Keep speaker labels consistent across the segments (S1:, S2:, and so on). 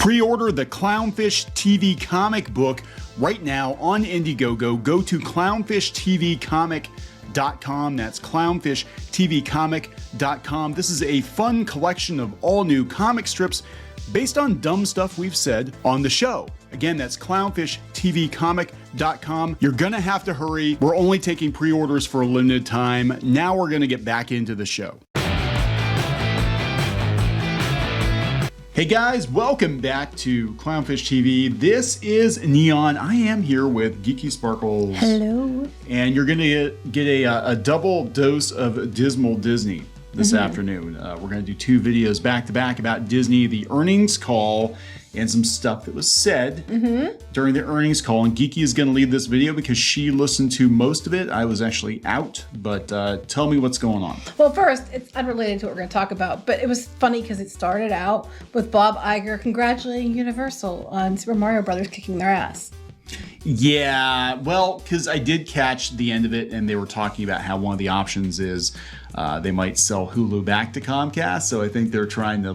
S1: Pre-order the Clownfish TV comic book right now on Indiegogo. Go to clownfishtvcomic.com. That's clownfishtvcomic.com. This is a fun collection of all new comic strips based on dumb stuff we've said on the show. Again, that's clownfishtvcomic.com. You're gonna have to hurry. We're only taking pre-orders for a limited time. Now we're gonna get back into the show. Hey guys, welcome back to Clownfish TV. This is Neon. I am here with Geeky Sparkles.
S2: Hello.
S1: And you're gonna get a double dose of Dismal Disney this afternoon. We're gonna do two videos back to back about Disney, the earnings call, and some stuff that was said during the earnings call. And Geeky is gonna lead this video because she listened to most of it. I was actually out, but tell me what's going on.
S2: Well, first, it's unrelated to what we're going to talk about, but it was funny because it started out with Bob Iger congratulating Universal on Super Mario Brothers kicking their ass.
S1: Yeah, well, because I did catch the end of it, and they were talking about how one of the options is they might sell Hulu back to Comcast. So I think they're trying to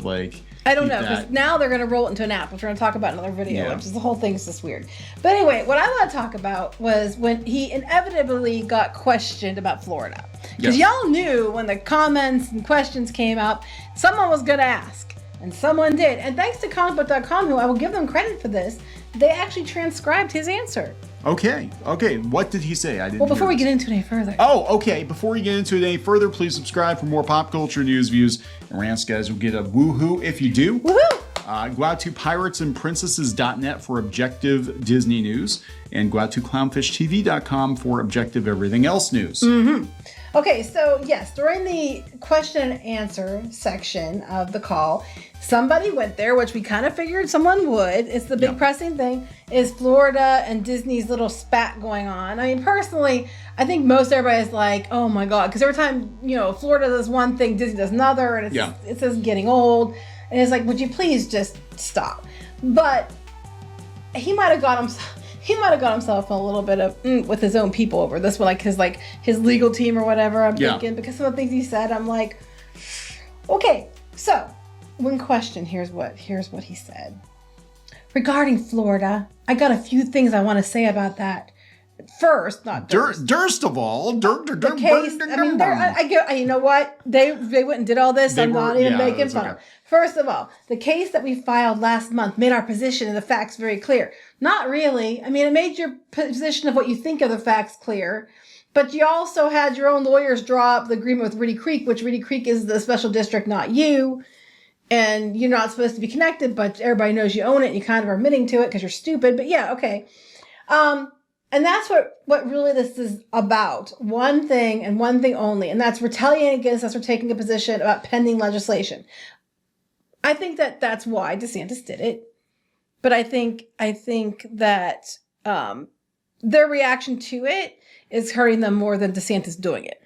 S2: I don't know, because now they're going to roll it into an app, which we're going to talk about in another video, which is the whole thing is just weird. But anyway, what I want to talk about was when he inevitably got questioned about Florida. Because y'all knew when the comments and questions came out, someone was going to ask. And someone did. And thanks to comicbook.com, who I will give them credit for this, they actually transcribed his answer.
S1: Okay. What did he say? I didn't.
S2: Well, before we get into it any further.
S1: Oh, okay. Before we get into it any further, please subscribe for more pop culture news, views, and rants. Guys will get a woohoo if you do.
S2: Woohoo!
S1: Go out to piratesandprincesses.net for objective Disney news, and go out to clownfishtv.com for objective everything else news.
S2: Okay, so yes, during the question and answer section of the call, somebody went there, which we kind of figured someone would. It's the big pressing thing, is Florida and Disney's little spat going on. I mean, personally, I think most everybody's like, oh my God, because every time, Florida does one thing, Disney does another, and it's just getting old. And it's like, would you please just stop? But he might have got himself in a little bit of with his own people over this one, his legal team or whatever. I'm thinking, because some of the things he said, I'm like, okay. So, when questioned, here's what he said regarding Florida. I got a few things I want to say about that. First, not
S1: Durst of all,
S2: the case. I mean, I get. You know what? They went and did all this. I'm not even making fun of. First of all, the case that we filed last month made our position and the facts very clear. Not really. I mean, it made your position of what you think of the facts clear, but you also had your own lawyers draw up the agreement with Reedy Creek, which Reedy Creek is the special district, not you. And you're not supposed to be connected, but everybody knows you own it and you kind of are admitting to it because you're stupid. But yeah, okay. And that's what really this is about. One thing and one thing only, and that's retaliating against us for taking a position about pending legislation. I think that that's why DeSantis did it. But I think that their reaction to it is hurting them more than DeSantis doing it.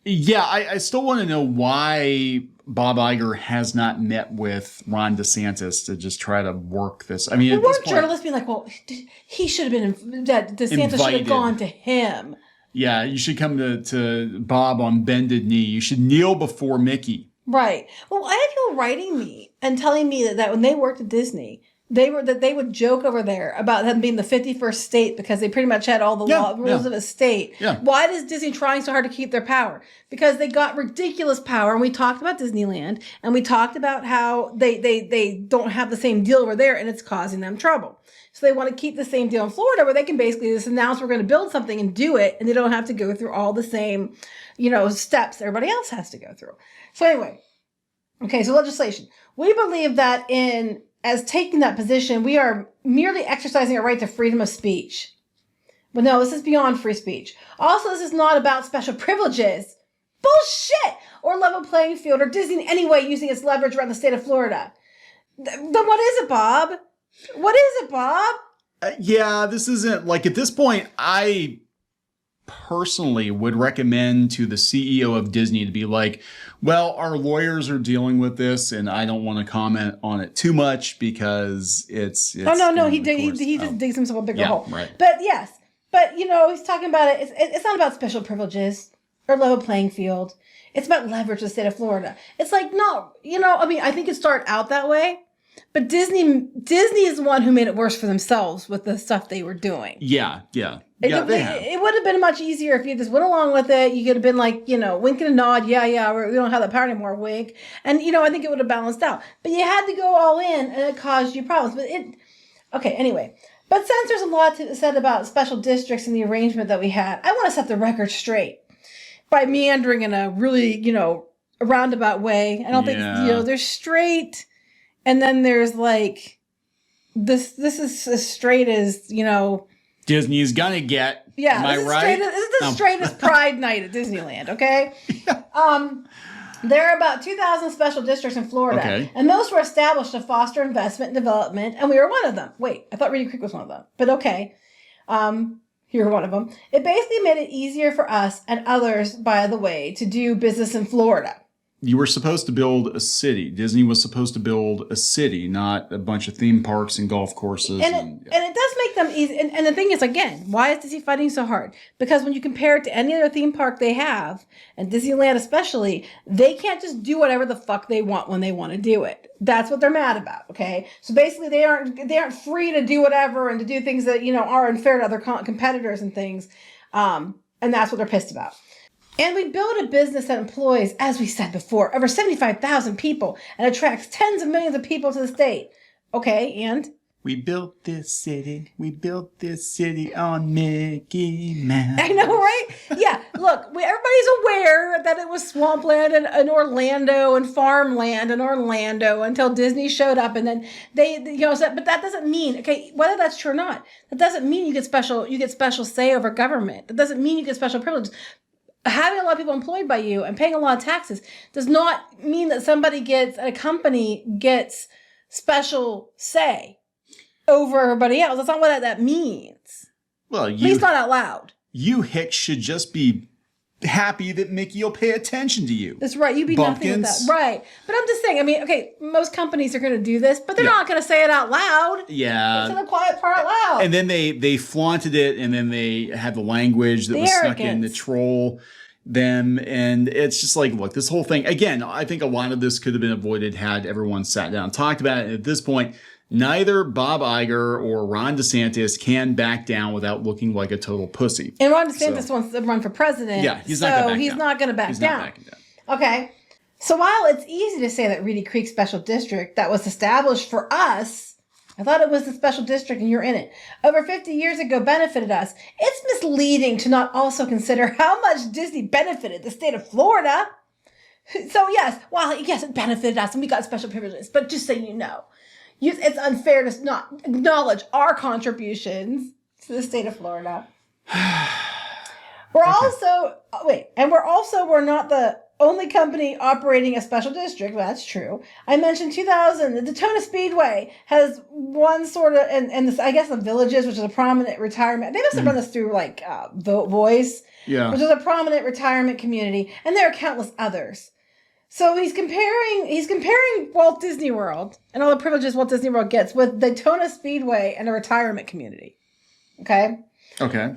S1: Yeah, I still want to know why Bob Iger has not met with Ron DeSantis to just try to work this. I mean,
S2: weren't journalists being like, well, he should have been, that DeSantis should have gone to him. Yeah,
S1: you should come to Bob on bended knee. You should kneel before Mickey.
S2: Right. Well, I have people writing me and telling me that when they worked at Disney, they would joke over there about them being the 51st state because they pretty much had all the rules of a state.
S1: Yeah.
S2: Why is Disney trying so hard to keep their power? Because they got ridiculous power, and we talked about Disneyland, and we talked about how they don't have the same deal over there, and it's causing them trouble. So they want to keep the same deal in Florida, where they can basically just announce we're going to build something and do it, and they don't have to go through all the same, steps everybody else has to go through. So anyway, okay, so legislation. We believe that as taking that position, we are merely exercising our right to freedom of speech. But no, this is beyond free speech. Also, this is not about special privileges. Bullshit! Or level playing field, or Disney in any way using its leverage around the state of Florida. Then what is it, Bob? What is it, Bob?
S1: Yeah, this isn't, at this point, I personally would recommend to the CEO of Disney to be like, well, our lawyers are dealing with this, and I don't want to comment on it too much because it's
S2: no. He just digs himself a bigger hole.
S1: Right.
S2: But yes, he's talking about it. It's not about special privileges or level playing field. It's about leverage the state of Florida. It's like, no, I mean, I think it started out that way. But Disney is the one who made it worse for themselves with the stuff they were doing.
S1: Yeah.
S2: It would have been much easier if you just went along with it. You could have been like, wink and a nod. Yeah, we don't have that power anymore. Wink. And, I think it would have balanced out. But you had to go all in, and it caused you problems. Okay, anyway. But since there's a lot said about special districts and the arrangement that we had, I want to set the record straight by meandering in a really, a roundabout way. I don't think, there's straight, and then there's like, this is as straight as,
S1: Disney's gonna get.
S2: Yeah,
S1: am I right?
S2: This is the straightest Pride night at Disneyland, okay? Yeah. There are about 2,000 special districts in Florida, and most were established to foster investment and development, and we were one of them. Wait, I thought Reedy Creek was one of them, but okay. You're one of them. It basically made it easier for us and others, by the way, to do business in Florida.
S1: You were supposed to build a city. Disney was supposed to build a city, not a bunch of theme parks and golf courses.
S2: And it does make them easy. And the thing is, again, why is Disney fighting so hard? Because when you compare it to any other theme park they have, and Disneyland especially, they can't just do whatever the fuck they want when they want to do it. That's what they're mad about, okay? So basically, they aren't free to do whatever and to do things that, are unfair to other competitors and things. And that's what they're pissed about. And we build a business that employs, as we said before, over 75,000 people and attracts tens of millions of people to the state. Okay, and?
S1: We built this city on Mickey Mouse.
S2: I know, right? Yeah, look, everybody's aware that it was swampland and Orlando and farmland in Orlando until Disney showed up, and then they, but that doesn't mean, okay, whether that's true or not, that doesn't mean you get special say over government. That doesn't mean you get special privileges. Having a lot of people employed by you and paying a lot of taxes does not mean that a company gets special say over everybody else. That's not what that means.
S1: Well,
S2: at least not out loud.
S1: You hicks should just be happy that Mickey will pay attention to you.
S2: That's right. You'd be nothing with that. Right. But I'm just saying, most companies are going to do this, but they're not going to say it out loud.
S1: Yeah.
S2: It's in the quiet part out loud.
S1: And then they flaunted it, and then they had the language that was snuck in to troll them. And it's just like, look, this whole thing, again, I think a lot of this could have been avoided had everyone sat down and talked about it. And at this point, neither Bob Iger or Ron DeSantis can back down without looking like a total pussy.
S2: And Ron DeSantis wants to run for president.
S1: Yeah, he's not going to back down.
S2: He's not going to back down.
S1: Not backing down.
S2: Okay. So while it's easy to say that Reedy Creek Special District that was established for us, I thought it was a special district and you're in it, over 50 years ago benefited us, it's misleading to not also consider how much Disney benefited the state of Florida. So yes, it benefited us and we got special privileges, but just so you know, it's unfair to not acknowledge our contributions to the state of Florida. We're not the only company operating a special district. Well, that's true. I mentioned 2000. The Daytona Speedway has one sort of, and this, I guess the Villages, which is a prominent retirement. They must have run this through like Voice, which is a prominent retirement community, and there are countless others. So he's comparing Walt Disney World and all the privileges Walt Disney World gets with Daytona Speedway and a retirement community. Okay.
S1: Okay.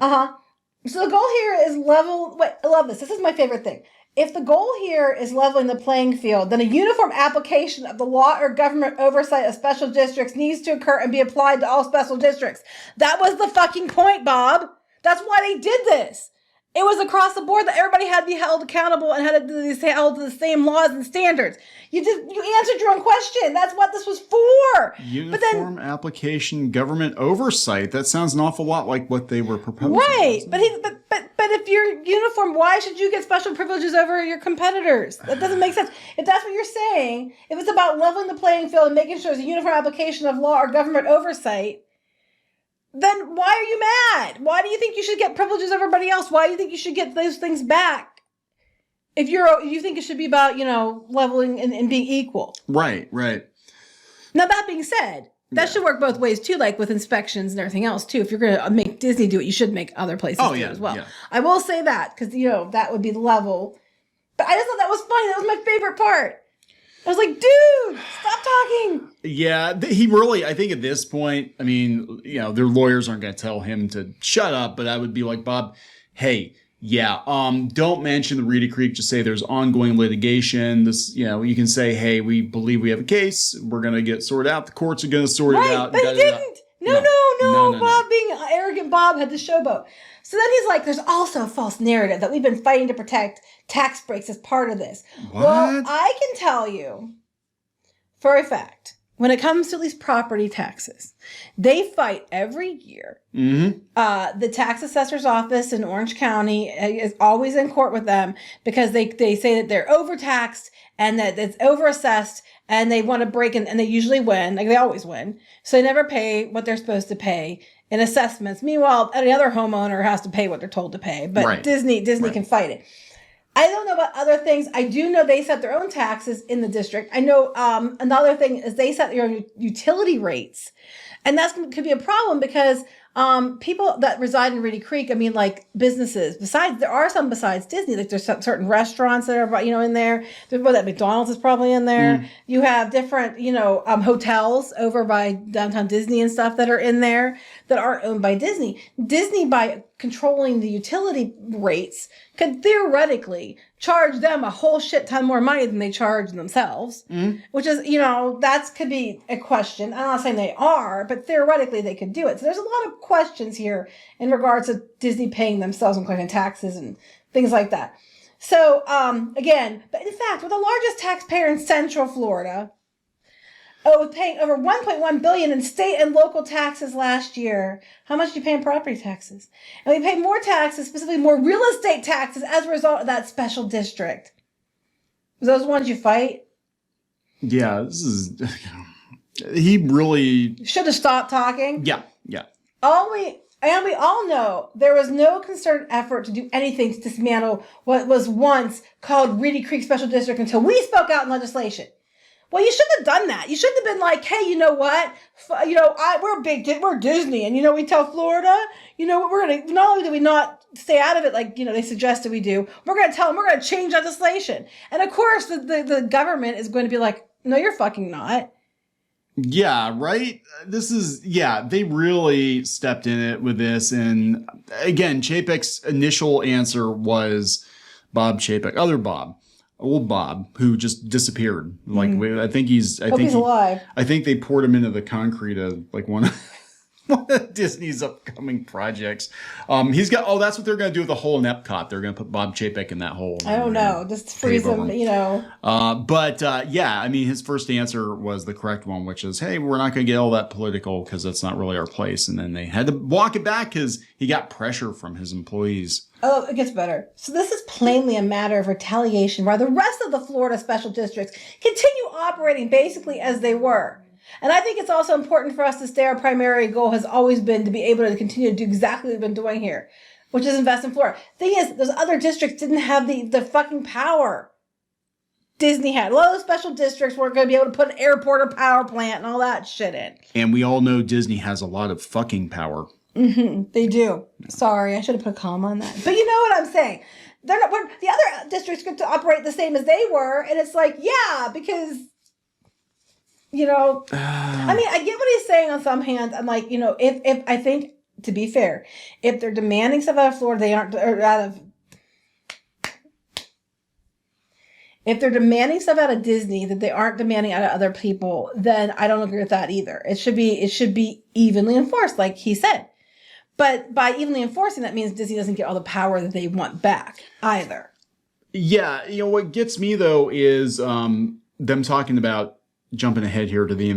S2: So the goal here is level. Wait, I love this. This is my favorite thing. If the goal here is leveling the playing field, then a uniform application of the law or government oversight of special districts needs to occur and be applied to all special districts. That was the fucking point, Bob. That's why they did this. It was across the board that everybody had to be held accountable and had to be held to the same laws and standards. You answered your own question. That's what this was for.
S1: Uniform application, government oversight. That sounds an awful lot like what they were proposing.
S2: Right, but if you're uniform, why should you get special privileges over your competitors? That doesn't make sense. If that's what you're saying, if it's about leveling the playing field and making sure there's a uniform application of law or government oversight, then why are you mad? Why do you think you should get privileges over everybody else? Why do you think you should get those things back? If you think it should be about, leveling and being equal.
S1: Right, right.
S2: Now, that being said, that should work both ways too, like with inspections and everything else too. If you're going to make Disney do it, you should make other places do it as well. Yeah. I will say that because, that would be level. But I just thought that was funny. That was my favorite part. I was like, dude, stop talking.
S1: Yeah, he really, I think at this point, their lawyers aren't going to tell him to shut up, but I would be like, Bob, hey, Yeah. Don't mention the Reedy Creek. Just say there's ongoing litigation. This, you can say, hey, we believe we have a case. We're going to get sorted out. The courts are going to sort it out.
S2: But he didn't. No. Bob, being arrogant Bob, had the showboat. So then he's like, there's also a false narrative that we've been fighting to protect tax breaks as part of this.
S1: What?
S2: Well, I can tell you for a fact, when it comes to these property taxes, they fight every year.
S1: Mm-hmm.
S2: The tax assessor's office in Orange County is always in court with them because they say that they're overtaxed and that it's overassessed and they want to break in, and they usually win. Like, they always win. So they never pay what they're supposed to pay in assessments. Meanwhile, any other homeowner has to pay what they're told to pay. But
S1: right.
S2: Disney can fight it. I don't know about other things. I do know they set their own taxes in the district. I know another thing is they set their own utility rates. And that could be a problem because people that reside in Reedy Creek, I mean, like businesses, there are some besides Disney, like there's certain restaurants that are, in there. That McDonald's is probably in there. Mm. You have different, hotels over by downtown Disney and stuff that are in there that aren't owned by Disney. Disney, by controlling the utility rates, could theoretically charge them a whole shit ton more money than they charge themselves, which is, that could be a question. I'm not saying they are, but theoretically they could do it. So there's a lot of questions here in regards to Disney paying themselves and collecting taxes and things like that. So, again, but in fact, we're the largest taxpayer in Central Florida, with paying over $1.1 billion in state and local taxes last year. How much do you pay in property taxes? And we pay more taxes, specifically more real estate taxes, as a result of that special district. Those ones you fight?
S1: Yeah, this is... He really...
S2: should have stopped talking.
S1: Yeah.
S2: We all know there was no concerted effort to do anything to dismantle what was once called Reedy Creek Special District until we spoke out in legislation. Well, you shouldn't have done that. You shouldn't have been like, hey, you know what? We're Disney, and we tell Florida, we're gonna, not only do we not stay out of it like they suggested we do, we're gonna tell them we're gonna change legislation. And of course, the government is going to be like, no, you're fucking not.
S1: Yeah, right? They really stepped in it with this. And again, Chapek's initial answer was Bob Chapek, other Bob. Old Bob, who just disappeared. Like, I think he's alive. I think they poured him into the concrete of like one of Disney's upcoming projects. He's got. That's what they're going to do with the hole in Epcot. They're going to put Bob Chapek in that hole.
S2: I don't know. Just freeze him.
S1: I mean, his first answer was the correct one, which is, "Hey, we're not going to get all that political because that's not really our place." And then they had to walk it back because he got pressure from his employees.
S2: Oh, it gets better. So this is plainly a matter of retaliation, while the rest of the Florida special districts continue operating basically as they were. And I think it's also important for us to stay. Our primary goal has always been to be able to continue to do exactly what we've been doing here, which is invest in Florida. Thing is, those other districts didn't have the fucking power Disney had. A lot of those special districts weren't going to be able to put an airport or power plant and all that shit in.
S1: And we all know Disney has a lot of fucking power.
S2: Mm-hmm, they do. Sorry, I should have put a comma on that. But you know what I'm saying. The other districts get to operate the same as they were, and it's like, yeah, because, I mean, I get what he's saying on some hands. I'm like, if I think, to be fair, if they're demanding stuff out of Florida, if they're demanding stuff out of Disney that they aren't demanding out of other people, then I don't agree with that either. It should be evenly enforced, like he said. But by evenly enforcing, that means Disney doesn't get all the power that they want back either. Yeah.
S1: What gets me, though, is them talking about jumping ahead here to the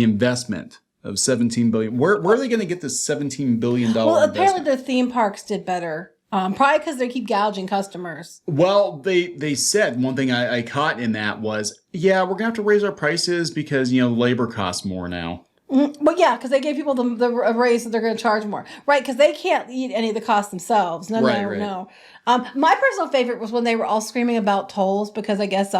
S1: investment of $17 billion. Where are they going to get this $17 billion
S2: Well, apparently their theme parks did better. Probably because they keep gouging customers.
S1: Well, they said, one thing I caught in that was, we're going to have to raise our prices because, labor costs more now.
S2: Well, yeah, because they gave people the raise that they're going to charge more. Right, because they can't eat any of the costs themselves. No. My personal favorite was when they were all screaming about tolls because I guess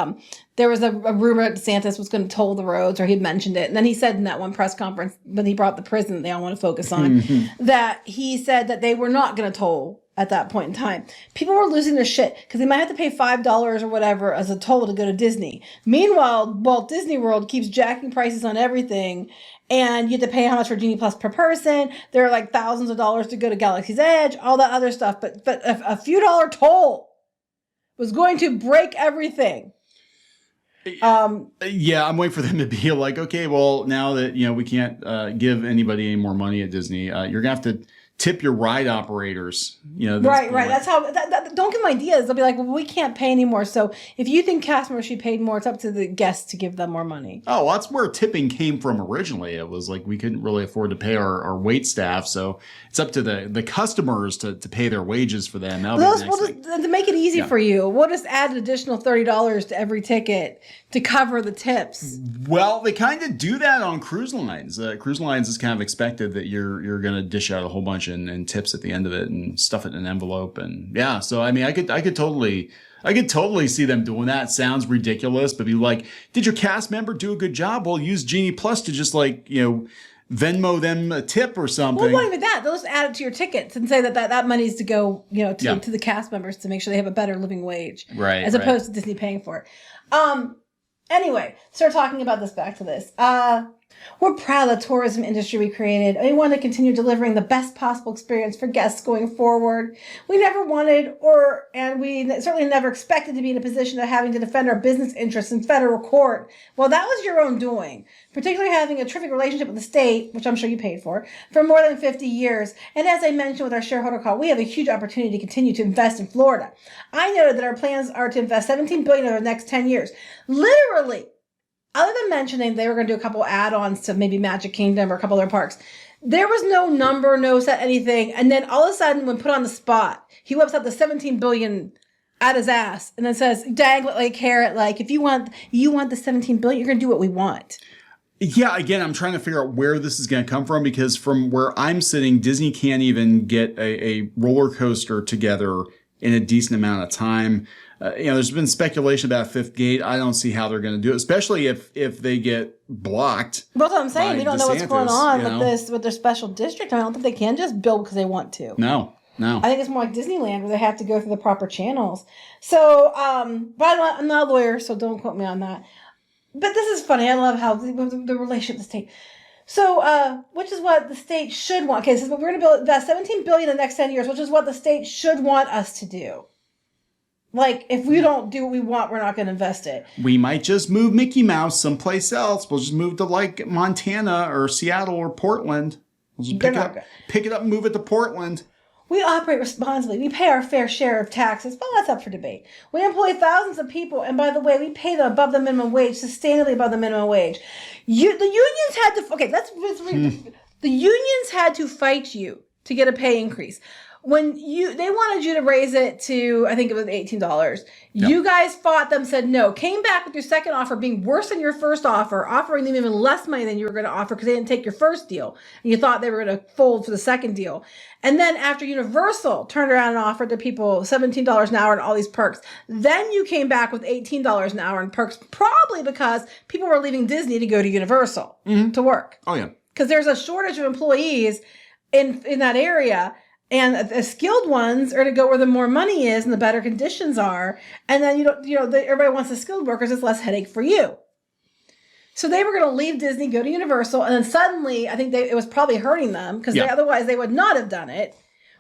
S2: there was a rumor that DeSantis was going to toll the roads, or he'd mentioned it. And then he said in that one press conference, when he brought the prison that they all want to focus on, that he said that they were not going to toll at that point in time. People were losing their shit because they might have to pay $5 or whatever as a toll to go to Disney. Meanwhile, Walt Disney World keeps jacking prices on everything. and you have to pay how much for Genie Plus per person. There are like thousands of dollars to go to Galaxy's Edge, all that other stuff. But a few dollar toll was going to break everything.
S1: Yeah, I'm waiting for them to be like, okay, well, now that, we can't give anybody any more money at Disney, you're gonna have to tip your ride operators.
S2: Right. That's how. Don't give them ideas. They'll be like, well, we can't pay anymore. So if you think cast members should be paid more, it's up to the guests to give them more money.
S1: Oh, well, that's where tipping came from originally. It was like we couldn't really afford to pay our wait staff, so it's up to the customers to pay their wages for them.
S2: To make it easy for you, we'll just add an additional $30 to every ticket to cover the tips.
S1: Well, they kind of do that on cruise lines. Cruise lines is kind of expected that you're going to dish out a whole bunch and tips at the end of it and stuff it in an envelope. And yeah, so I mean, I could totally see them doing that. Sounds ridiculous, but be like, did your cast member do a good job? Well, use Genie Plus to just Venmo them a tip or something.
S2: Well, not even that. They'll just add it to your tickets and say that money's to go, to the cast members to make sure they have a better living wage,
S1: right?
S2: As opposed to Disney paying for it. Anyway, start talking about this. Back to this. We're proud of the tourism industry we created, and we want to continue delivering the best possible experience for guests going forward. We never wanted, and we certainly never expected to be in a position of having to defend our business interests in federal court. Well, that was your own doing, particularly having a terrific relationship with the state, which I'm sure you paid for more than 50 years. And as I mentioned with our shareholder call, we have a huge opportunity to continue to invest in Florida. I noted that our plans are to invest $17 billion over the next 10 years. Literally. Other than mentioning they were going to do a couple add-ons to maybe Magic Kingdom or a couple other parks, there was no number, no set anything. And then all of a sudden, when put on the spot, he whips out the $17 billion out his ass and then says, dangle it like a carrot, like, if you want the $17 billion, you're going to do what we want.
S1: Yeah, again, I'm trying to figure out where this is going to come from, because from where I'm sitting, Disney can't even get a roller coaster together in a decent amount of time. There's been speculation about Fifth Gate. I don't see how they're going to do it, especially if they get blocked.
S2: Well, that's what I'm saying. We don't know what's going on with their special district. I don't think they can just build because they want to.
S1: No.
S2: I think it's more like Disneyland, where they have to go through the proper channels. So, but I'm not a lawyer, so don't quote me on that. But this is funny. I love how the relationship with the state. So, which is what the state should want. Okay, so we're going to invest $17 billion in the next 10 years, which is what the state should want us to do. Like, if we don't do what we want, we're not going to invest it.
S1: We might just move Mickey Mouse someplace else. We'll just move to like Montana or Seattle or Portland. We'll just pick it up and move it to Portland.
S2: We operate responsibly. We pay our fair share of taxes. Well, that's up for debate. We employ thousands of people. And by the way, we pay them above the minimum wage, sustainably above the minimum wage. The unions had to, let's read. The unions had to fight you to get a pay increase. When they wanted you to raise it to, I think it was $18. Yep. You guys fought them, said no, came back with your second offer being worse than your first offer, offering them even less money than you were going to offer because they didn't take your first deal. And you thought they were going to fold for the second deal. And then after Universal turned around and offered the people $17 an hour and all these perks, then you came back with $18 an hour in perks, probably because people were leaving Disney to go to Universal to work.
S1: Oh, yeah.
S2: Because there's a shortage of employees in that area. And the skilled ones are to go where the more money is and the better conditions are. And then, everybody wants the skilled workers. It's less headache for you. So they were going to leave Disney, go to Universal. And then suddenly, I think it was probably hurting them because otherwise they would not have done it.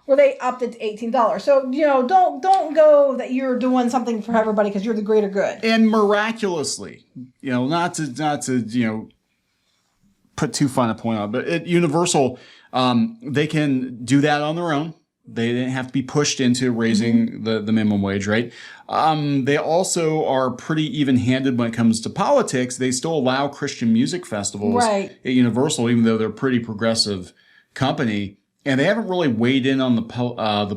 S2: Where they upped it to $18. So, don't go that you're doing something for everybody because you're the greater good.
S1: And miraculously, not to put too fine a point on it, but at Universal, they can do that on their own. They didn't have to be pushed into raising the minimum wage, right? They also are pretty even-handed when it comes to politics. They still allow Christian music festivals at Universal, even though they're a pretty progressive company. And they haven't really weighed in on the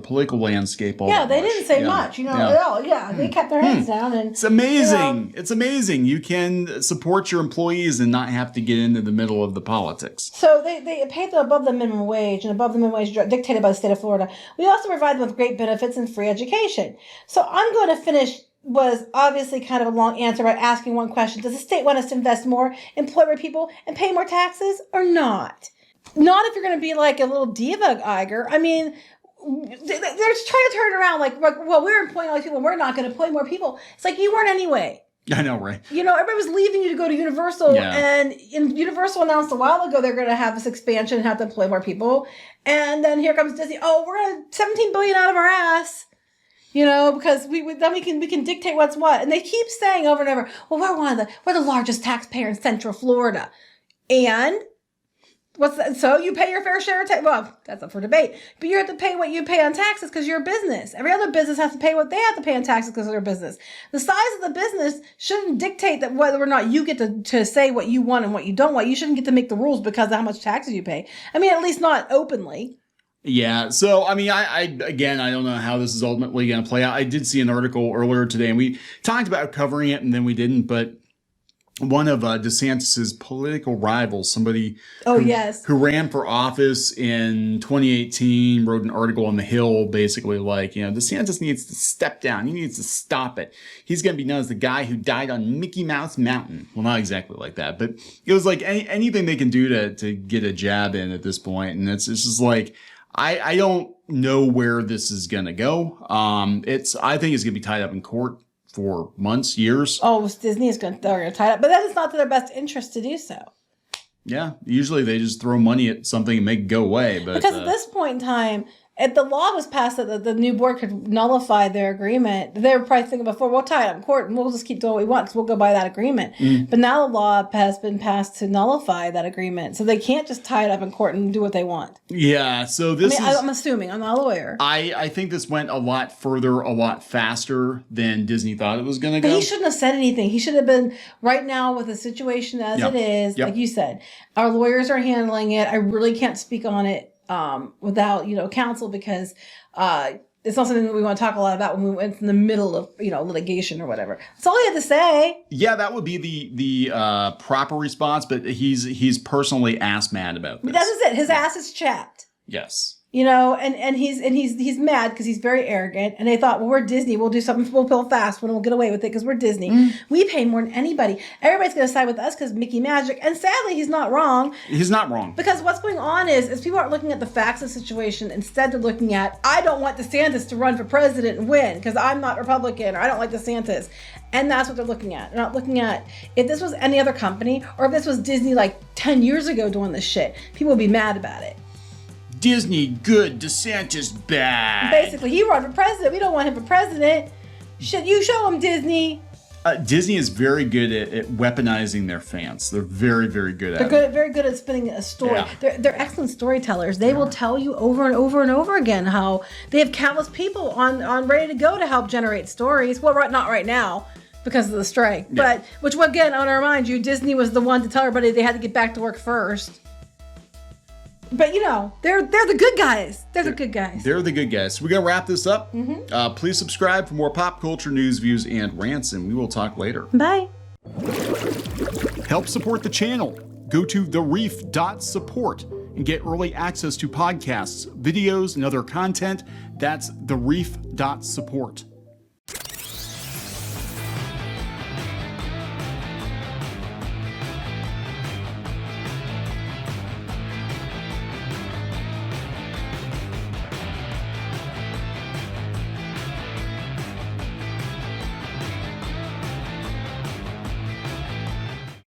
S1: political landscape all that much.
S2: They didn't say much, at all. Yeah, they kept their heads down. And
S1: it's amazing. It's amazing. You can support your employees and not have to get into the middle of the politics.
S2: So they paid them above the minimum wage, and above the minimum wage dictated by the state of Florida. We also provide them with great benefits and free education. So I'm going to finish was obviously kind of a long answer by asking one question. Does the state want us to invest more, employ more people, and pay more taxes, or not? Not if you're going to be like a little diva, Iger. I mean, they're just trying to turn it around like, well, we're employing all these people. We're not going to employ more people. It's like you weren't anyway.
S1: I know, right?
S2: Everybody was leaving you to go to Universal, and Universal announced a while ago they're going to have this expansion and have to employ more people. And then here comes Disney. Oh, we're going to $17 billion out of our ass. Because then we can dictate what's what. And they keep saying over and over, well, we're the largest taxpayer in Central Florida. And what's that? So you pay your fair share of tax. Well, that's up for debate. But you have to pay what you pay on taxes because you're a business. Every other business has to pay what they have to pay on taxes because they're a business. The size of the business shouldn't dictate that whether or not you get to say what you want and what you don't want. You shouldn't get to make the rules because of how much taxes you pay. At least not openly.
S1: Yeah. So, I don't know how this is ultimately going to play out. I did see an article earlier today and we talked about covering it and then we didn't, but one of DeSantis's political rivals, somebody who ran for office in 2018, wrote an article on The Hill, basically like, DeSantis needs to step down. He needs to stop it. He's going to be known as the guy who died on Mickey Mouse Mountain. Well, not exactly like that, but it was like anything they can do to get a jab in at this point. And it's just like, I don't know where this is going to go. I think it's going to be tied up in court for months, years. Oh,
S2: Disney is going to tie it up. But that is not to their best interest to do so.
S1: Yeah. Usually they just throw money at something and make it go away. But
S2: because at this point in time, if the law was passed that the new board could nullify their agreement, they were probably thinking before, we'll tie it up in court and we'll just keep doing what we want because we'll go by that agreement. But now the law has been passed to nullify that agreement. So they can't just tie it up in court and do what they want.
S1: Yeah. So
S2: I'm assuming. I'm not a lawyer.
S1: I think this went a lot further, a lot faster than Disney thought it was going to go.
S2: But he shouldn't have said anything. He should have been right now with the situation as it is. Like you said, our lawyers are handling it. I really can't speak on it without, counsel because it's not something that we want to talk a lot about when we went in the middle of, litigation or whatever. That's all he had to say.
S1: Yeah, that would be the proper response, but he's personally ass mad about this.
S2: That's it. His ass is chapped.
S1: Yes.
S2: And he's mad because he's very arrogant. And they thought, well, we're Disney. We'll do something. We'll pull fast. We'll get away with it because we're Disney. We pay more than anybody. Everybody's going to side with us because Mickey Magic. And sadly, he's not wrong.
S1: He's not wrong.
S2: Because what's going on is people aren't looking at the facts of the situation. Instead, they're looking at, I don't want DeSantis to run for president and win because I'm not Republican or I don't like DeSantis. And that's what they're looking at. They're not looking at if this was any other company or if this was Disney like 10 years ago doing this shit. People would be mad about it.
S1: Disney good, DeSantis bad.
S2: Basically, he run for president. We don't want him for president. Shit, you show him, Disney.
S1: Disney is very good at weaponizing their fans. They're very, very good at it.
S2: They're very good at spinning a story. Yeah. They're excellent storytellers. They will tell you over and over and over again how they have countless people on ready to go to help generate stories. Well, not right now because of the strike. Yeah. But, which again, I want to remind you, Disney was the one to tell everybody they had to get back to work first. But, they're the good guys. They're the good guys.
S1: They're the good guys. So we're going to wrap this up. Mm-hmm. Please subscribe for more pop culture news, views, and rants, and we will talk later.
S2: Bye.
S1: Help support the channel. Go to thereef.support and get early access to podcasts, videos, and other content. That's thereef.support.